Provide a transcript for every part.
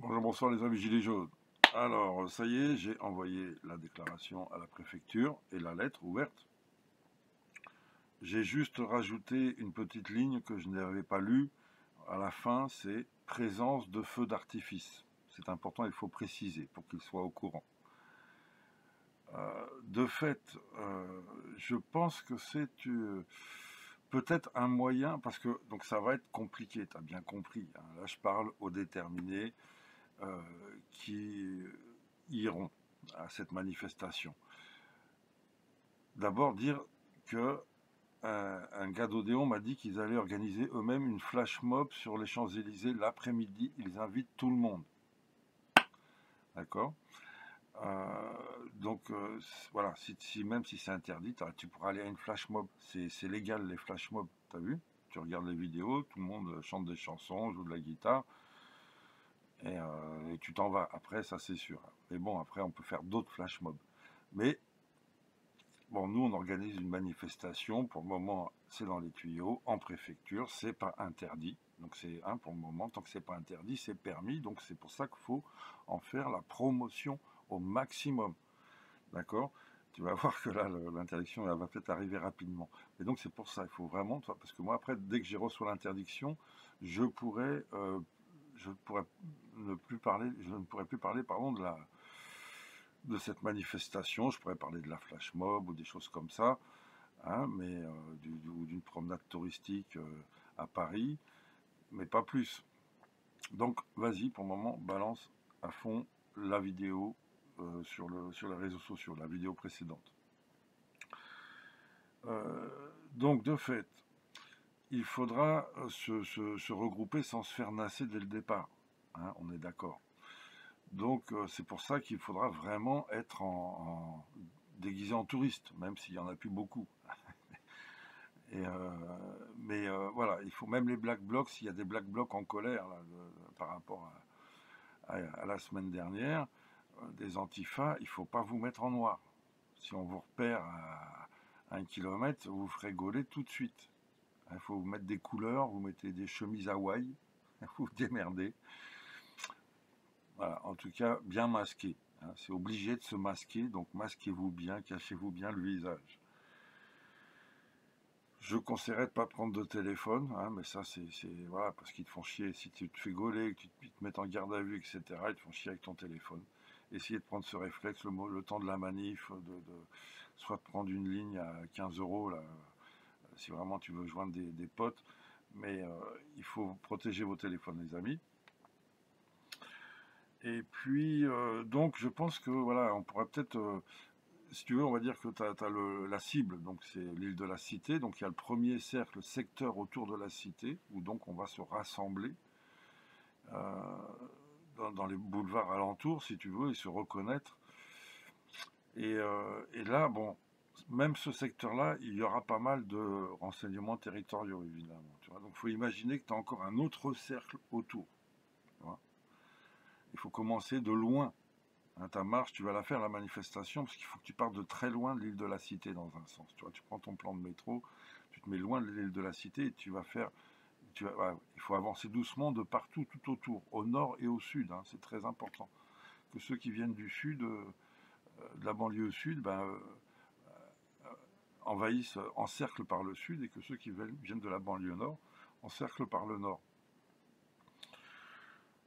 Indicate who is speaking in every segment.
Speaker 1: Bonjour, bonsoir les amis gilets jaunes. Alors, ça y est, j'ai envoyé la déclaration à la préfecture et la lettre ouverte. J'ai juste rajouté une petite ligne que je n'avais pas lue. À la fin, c'est présence de feux d'artifice. C'est important, il faut préciser pour qu'ils soient au courant. De fait, je pense que c'est peut-être un moyen, parce que donc ça va être compliqué, tu as bien compris, hein. Là, je parle aux déterminés qui iront à cette manifestation. D'abord dire que un gars d'Odéon m'a dit qu'ils allaient organiser eux-mêmes une flash mob sur les Champs-Élysées l'après-midi. Ils invitent tout le monde. D'accord. Donc voilà, même si c'est interdit, tu pourras aller à une flash mob. C'est légal les flash mobs, t'as vu? Tu regardes les vidéos, tout le monde chante des chansons, joue de la guitare, et tu t'en vas. Après, ça c'est sûr. Mais bon, après on peut faire d'autres flash mobs. Mais bon, nous on organise une manifestation. Pour le moment, c'est dans les tuyaux, en préfecture, c'est pas interdit. Donc c'est pour le moment, tant que c'est pas interdit, c'est permis. Donc c'est pour ça qu'il faut en faire la promotion au maximum. D'accord? Tu vas voir que là, l'interdiction va peut-être arriver rapidement. Et donc c'est pour ça, il faut vraiment, parce que moi après, dès que j'ai reçu l'interdiction, je pourrais, je ne pourrais plus parler, pardon, de cette manifestation. Je pourrais parler de la flash mob ou des choses comme ça, hein, mais ou d'une promenade touristique à Paris, mais pas plus. Donc vas-y, pour le moment, balance à fond la vidéo sur les réseaux sociaux, la vidéo précédente. Donc de fait, il faudra se regrouper sans se faire nasser dès le départ, hein, on est d'accord. Donc c'est pour ça qu'il faudra vraiment être déguisé en touriste, même s'il n'y en a plus beaucoup. Mais voilà, il faut même les Black Blocs, s'il y a des Black Blocs en colère là, par rapport à la semaine dernière, des antifas, il ne faut pas vous mettre en noir. Si on vous repère à 1 kilomètre, vous vous ferez gauler tout de suite. Il faut vous mettre des couleurs, vous mettez des chemises Hawaï, vous démerdez. Voilà, en tout cas, bien masqué. Hein, c'est obligé de se masquer, donc masquez-vous bien, cachez-vous bien le visage. Je conseillerais de ne pas prendre de téléphone, hein, mais ça c'est voilà, parce qu'ils te font chier. Si tu te fais gauler, que tu te mets en garde à vue, etc., ils te font chier avec ton téléphone. Essayez de prendre ce réflexe, le temps de la manif, soit de prendre une ligne à 15 euros, là, si vraiment tu veux joindre des potes, mais il faut protéger vos téléphones, les amis. Et puis, donc, je pense que, voilà, on pourrait peut-être, si tu veux, on va dire que tu as, la cible, donc c'est l'île de la Cité, donc il y a le premier cercle, secteur autour de la Cité, où donc on va se rassembler dans les boulevards alentours, si tu veux, et se reconnaître. Et là, bon, même ce secteur-là, il y aura pas mal de renseignements territoriaux, évidemment. Tu vois. Donc il faut imaginer que tu as encore un autre cercle autour. Tu vois. Il faut commencer de loin. Hein, ta marche, tu vas la faire, la manifestation, parce qu'il faut que tu partes de très loin de l'île de la Cité, dans un sens. Tu vois, tu prends ton plan de métro, tu te mets loin de l'île de la Cité, et tu vas faire... voilà, il faut avancer doucement de partout, tout autour, au nord et au sud. Hein, c'est très important. Que ceux qui viennent du sud, de la banlieue sud, envahissent, encerclent par le sud, et que ceux qui viennent de la banlieue nord encerclent par le nord.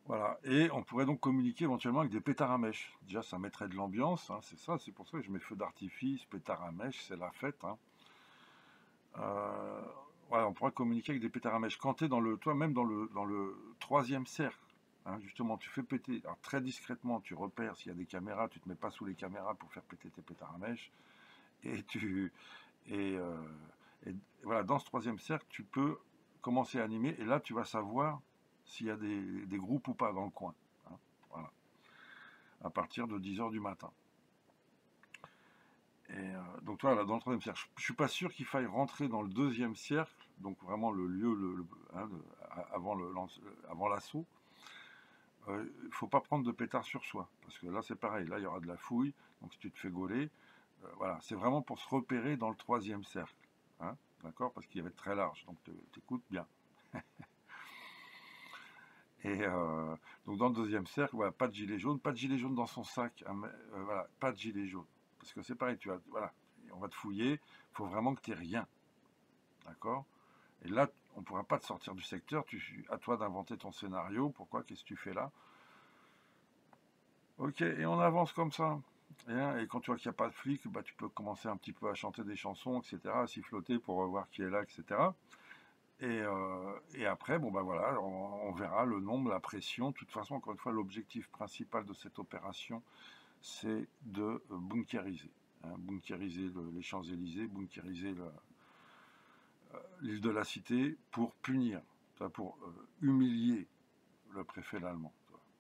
Speaker 1: Voilà, et on pourrait donc communiquer éventuellement avec des pétards à mèche. Déjà, ça mettrait de l'ambiance, hein, c'est ça, c'est pour ça que je mets feu d'artifice, pétards à mèche, c'est la fête. Hein. Voilà, on pourrait communiquer avec des pétards à mèche. Quand tu es même dans le troisième cercle, hein, justement, tu fais péter, alors très discrètement, tu repères s'il y a des caméras, tu te mets pas sous les caméras pour faire péter tes pétards à mèche, et et voilà, dans ce troisième cercle, tu peux commencer à animer, et là, tu vas savoir s'il y a des groupes ou pas dans le coin. Hein, voilà. À partir de 10 h du matin. Et donc voilà, dans le troisième cercle, je ne suis pas sûr qu'il faille rentrer dans le deuxième cercle, donc vraiment le lieu hein, avant l'assaut. Il ne faut pas prendre de pétard sur soi, parce que là c'est pareil, là il y aura de la fouille, donc si tu te fais gauler, voilà, c'est vraiment pour se repérer dans le troisième cercle. Hein, d'accord? Parce qu'il va être très large, donc t'écoutes bien. Et donc dans le deuxième cercle, voilà, pas de gilet jaune, pas de gilet jaune dans son sac, hein, voilà, pas de gilet jaune. Parce que c'est pareil, voilà, on va te fouiller, il faut vraiment que tu aies rien, d'accord? Et là, on ne pourra pas te sortir du secteur, à toi d'inventer ton scénario, pourquoi, qu'est-ce que tu fais là? Ok, et on avance comme ça. Et quand tu vois qu'il n'y a pas de flic, bah, tu peux commencer un petit peu à chanter des chansons, etc., à siffloter pour voir qui est là, etc. Et après, bon bah voilà, on verra le nombre, la pression. De toute façon, encore une fois, l'objectif principal de cette opération, c'est de bunkériser. Hein, bunkériser les Champs-Élysées, bunkériser l'île de la Cité pour punir, pour humilier le préfet allemand.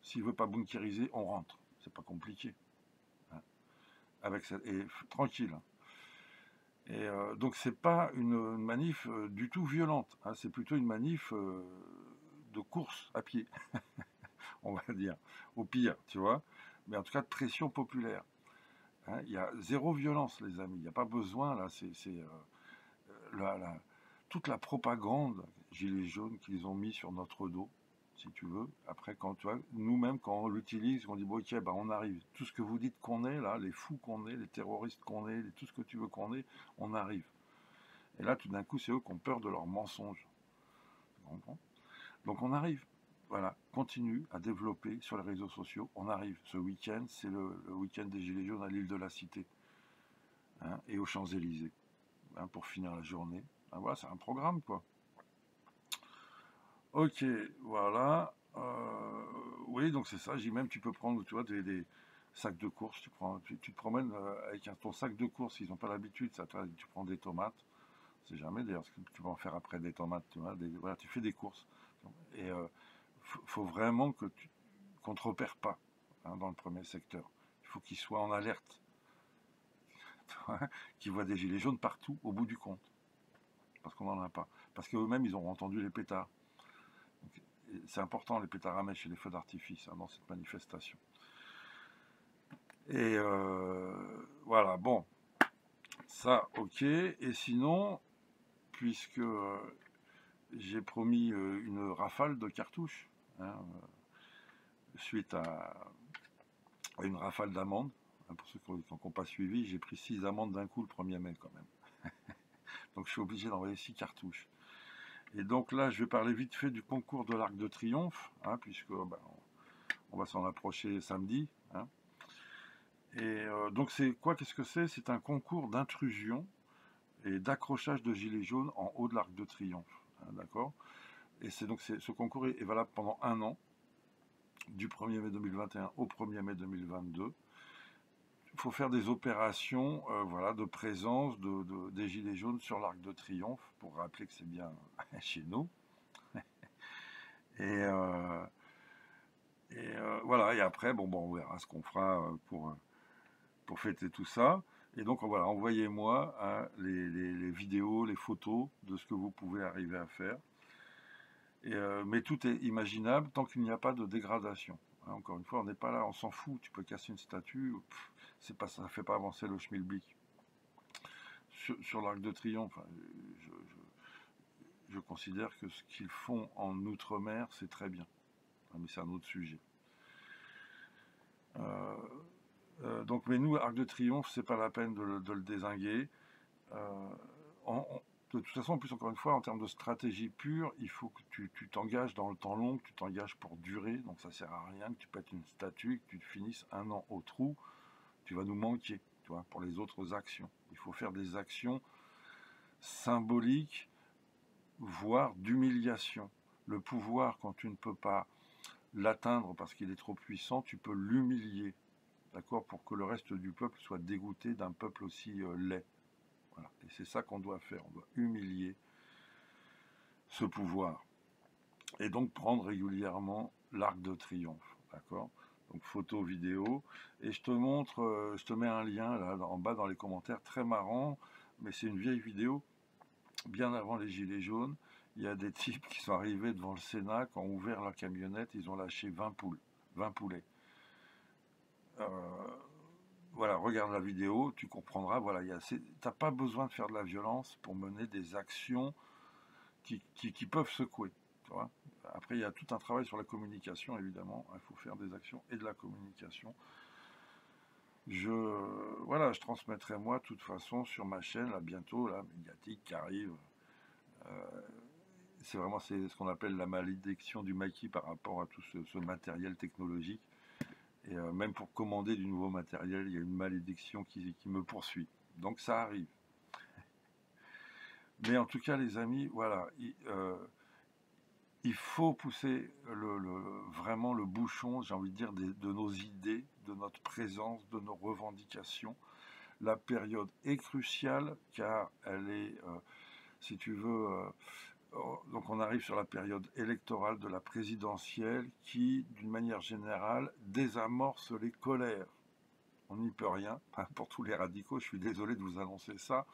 Speaker 1: S'il ne veut pas bunkériser, on rentre. C'est pas compliqué. Hein, et tranquille. Hein. Et donc c'est pas une manif du tout violente, hein, c'est plutôt une manif de course à pied, on va dire, au pire, tu vois, mais en tout cas de pression populaire. Hein. Il y a zéro violence, les amis, il n'y a pas besoin, là, toute la propagande gilets jaunes qu'ils ont mis sur notre dos, si tu veux. Après, quand tu vois, nous-mêmes, quand on l'utilise, on dit bon, ok, bah, on arrive. Tout ce que vous dites qu'on est, là, les fous qu'on est, les terroristes qu'on est, tout ce que tu veux qu'on est, on arrive. Et là, tout d'un coup, c'est eux qui ont peur de leurs mensonges. Donc on arrive. Voilà, continue à développer sur les réseaux sociaux. On arrive. Ce week-end, c'est le week-end des Gilets jaunes à l'île de la Cité, hein, et aux Champs-Élysées, hein, pour finir la journée. Ben voilà, c'est un programme, quoi. Ok, voilà. Oui, donc c'est ça. J'ai même, tu peux prendre, tu vois, des sacs de course. Tu te promènes avec ton sac de course. Ils n'ont pas l'habitude, ça. Tu prends des tomates. C'est jamais d'ailleurs ce que tu vas en faire après des tomates. Tu vois, voilà, tu fais des courses. Et faut vraiment qu'on ne te repère pas, hein, dans le premier secteur. Il faut qu'ils soient en alerte, qu'ils voient des gilets jaunes partout au bout du compte. Parce qu'on n'en a pas. Parce qu'eux-mêmes, ils ont entendu les pétards. C'est important, les pétards à mèche et les feux d'artifice, hein, dans cette manifestation. Et voilà, bon, ça, ok. Et sinon, puisque j'ai promis une rafale de cartouches, hein, suite à une rafale d'amendes, hein, pour ceux qui n'ont pas suivi, j'ai pris 6 amendes d'un coup le 1er mai quand même. Donc je suis obligé d'envoyer 6 cartouches. Et donc là, je vais parler vite fait du concours de l'Arc de Triomphe, hein, puisque on va s'en approcher samedi. Hein. Et donc c'est quoi, qu'est-ce que c'est? C'est un concours d'intrusion et d'accrochage de gilets jaunes en haut de l'Arc de Triomphe. Hein, d'accord? Et ce concours est valable pendant un an, du 1er mai 2021 au 1er mai 2022. Il faut faire des opérations, voilà, de présence des gilets jaunes sur l'Arc de Triomphe pour rappeler que c'est bien chez nous. Et, voilà, et après, bon, on verra ce qu'on fera pour fêter tout ça. Et donc voilà, envoyez-moi, hein, les vidéos, les photos de ce que vous pouvez arriver à faire. Et, mais tout est imaginable tant qu'il n'y a pas de dégradation. Hein, encore une fois, on n'est pas là, on s'en fout. Tu peux casser une statue, ça ne fait pas avancer le schmilblick. Sur l'Arc de Triomphe, je considère que ce qu'ils font en Outre-mer, c'est très bien. Mais c'est un autre sujet. Donc, mais nous, Arc de Triomphe, c'est pas la peine de le dézinguer. De toute façon, en plus, encore une fois, en termes de stratégie pure, il faut que tu t'engages dans le temps long, que tu t'engages pour durer. Donc ça sert à rien que tu pètes une statue, que tu finisses un an au trou. Tu vas nous manquer, tu vois, pour les autres actions. Il faut faire des actions symboliques, voire d'humiliation. Le pouvoir, quand tu ne peux pas l'atteindre parce qu'il est trop puissant, tu peux l'humilier, d'accord, pour que le reste du peuple soit dégoûté d'un peuple aussi laid. Voilà. Et c'est ça qu'on doit faire, on doit humilier ce pouvoir. Et donc prendre régulièrement l'Arc de Triomphe, d'accord. Donc photo, vidéo, et je te montre, je te mets un lien là en bas dans les commentaires, très marrant, mais c'est une vieille vidéo, bien avant les Gilets jaunes. Il y a des types qui sont arrivés devant le Sénat, qui ont ouvert leur camionnette, ils ont lâché 20 poules, 20 poulets. Voilà, regarde la vidéo, tu comprendras, voilà, t'as pas besoin de faire de la violence pour mener des actions qui peuvent secouer, tu vois. Après, il y a tout un travail sur la communication, évidemment. Il faut faire des actions et de la communication. Je, voilà, je transmettrai moi, de toute façon, sur ma chaîne, là, bientôt, là, médiatique, qui arrive. Euh, c'est vraiment ce qu'on appelle la malédiction du maquis par rapport à tout ce matériel technologique. Et même pour commander du nouveau matériel, il y a une malédiction qui me poursuit. Donc ça arrive. Mais en tout cas, les amis, voilà, il faut pousser vraiment le bouchon, j'ai envie de dire, de nos idées, de notre présence, de nos revendications. La période est cruciale car elle est, si tu veux, donc on arrive sur la période électorale de la présidentielle qui, d'une manière générale, désamorce les colères. On n'y peut rien, pour tous les radicaux, je suis désolé de vous annoncer ça,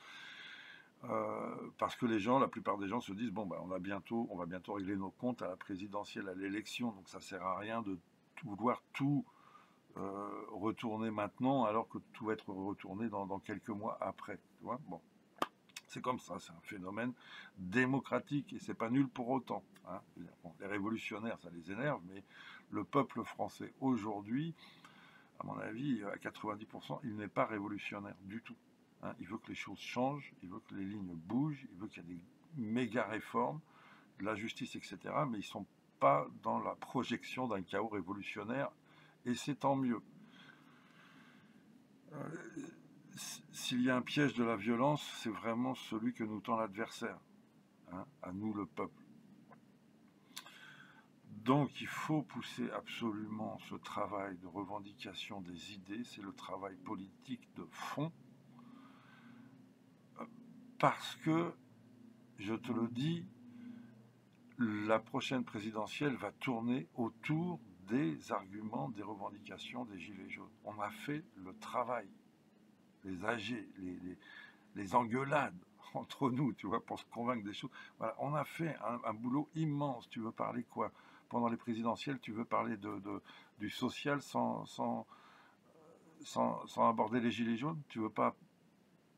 Speaker 1: parce que la plupart des gens se disent, bon, bah, on va bientôt régler nos comptes à la présidentielle, à l'élection, donc ça ne sert à rien de vouloir tout retourner maintenant, alors que tout va être retourné dans quelques mois après. Tu vois, bon. C'est comme ça, c'est un phénomène démocratique et c'est pas nul pour autant. Hein. Bon, les révolutionnaires, ça les énerve, mais le peuple français aujourd'hui, à mon avis, à 90%, il n'est pas révolutionnaire du tout. Hein. Il veut que les choses changent, il veut que les lignes bougent, il veut qu'il y ait des méga réformes, de la justice, etc. Mais ils ne sont pas dans la projection d'un chaos révolutionnaire et c'est tant mieux. S'il y a un piège de la violence, c'est vraiment celui que nous tend l'adversaire, hein, à nous le peuple. Donc il faut pousser absolument ce travail de revendication des idées, c'est le travail politique de fond, parce que, je te le dis, la prochaine présidentielle va tourner autour des arguments, des revendications des Gilets jaunes. On a fait le travail, les AG, les engueulades entre nous, tu vois, pour se convaincre des choses. Voilà, on a fait un boulot immense. Tu veux parler quoi? Pendant les présidentielles, tu veux parler du social sans aborder les gilets jaunes? Tu veux pas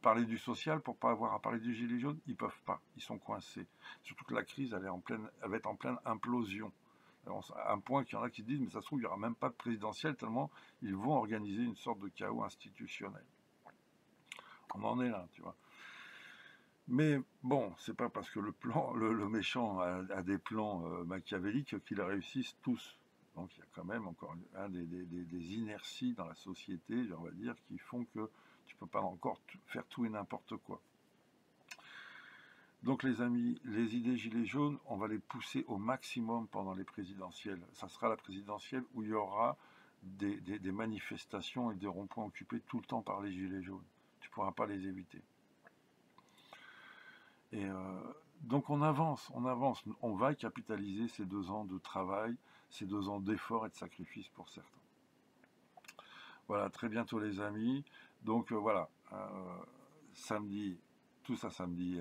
Speaker 1: parler du social pour pas avoir à parler du gilet jaune? Ils peuvent pas, ils sont coincés. Surtout que la crise, elle va être en pleine implosion. Alors, à un point qu'il y en a qui se disent, mais ça se trouve, il n'y aura même pas de présidentielle, tellement ils vont organiser une sorte de chaos institutionnel. On en est là, tu vois. Mais bon, c'est pas parce que le méchant a des plans machiavéliques qu'ils réussissent tous. Donc il y a quand même encore des inerties dans la société, on va dire, qui font que tu peux pas encore faire tout et n'importe quoi. Donc les amis, les idées gilets jaunes, on va les pousser au maximum pendant les présidentielles. Ça sera la présidentielle où il y aura des manifestations et des ronds-points occupés tout le temps par les gilets jaunes. Tu ne pourras pas les éviter. Et donc on avance, on va capitaliser ces 2 ans de travail, ces 2 ans d'efforts et de sacrifices pour certains. Voilà, très bientôt les amis. Donc voilà, samedi, tout ça samedi,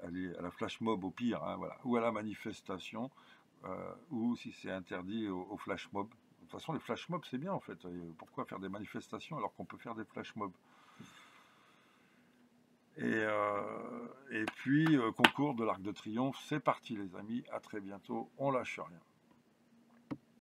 Speaker 1: aller à la flash mob au pire, hein, voilà, ou à la manifestation, ou si c'est interdit au flash mob. De toute façon, les flash mobs c'est bien en fait. Pourquoi faire des manifestations alors qu'on peut faire des flash mobs? Et puis, concours de l'Arc de Triomphe, c'est parti les amis, à très bientôt, on lâche rien.